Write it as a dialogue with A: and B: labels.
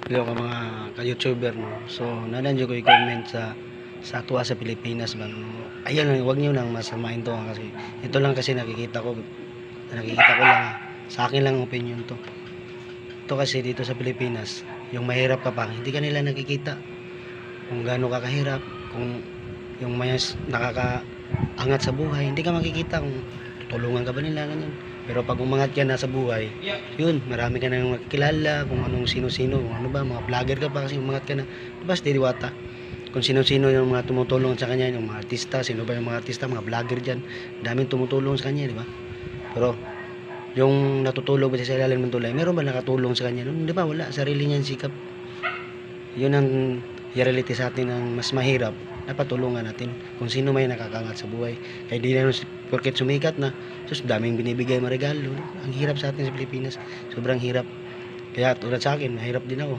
A: Hello ka mga ka-YouTuber no. So nananyo ko i-comment sa tuwa sa Pilipinas ba no. Ayun, wag niyo nang masamain to kasi ito lang kasi nakikita ko lang sa akin lang opinion to. Ito kasi dito sa Pilipinas, yung mahirap ka pa, hindi ka nila nakikita kung gaano ka kahirap, kung yung nakakaangat sa buhay, hindi ka makikita kung tutulungan ka ba nila ganyan. Pero pag umangat ka na sa buhay, yun, marami ka nang makikilala, kung anong sino-sino, kung ano ba, mga vlogger ka pa kasi umangat ka na. Diba, si Diwata? Kung sino-sino yung mga tumutulong sa kanya, yung mga artista, sino ba yung mga artista, mga vlogger dyan, daming tumutulong sa kanya, di ba? Pero, yung natutulog ba siya sa ilalim ng tulay, meron ba nakatulong sa kanya? Di ba, wala, sarili niyan sikap. Yun ang reality sa atin ang mas mahirap, dapat tulungan natin kung sino may nakakangat sa buhay. Kaya di na porket sumikat na, sus daming binibigay mga regalo. Ang hirap sa atin sa Pilipinas, sobrang hirap. Kaya tulad sa akin, mahirap din ako.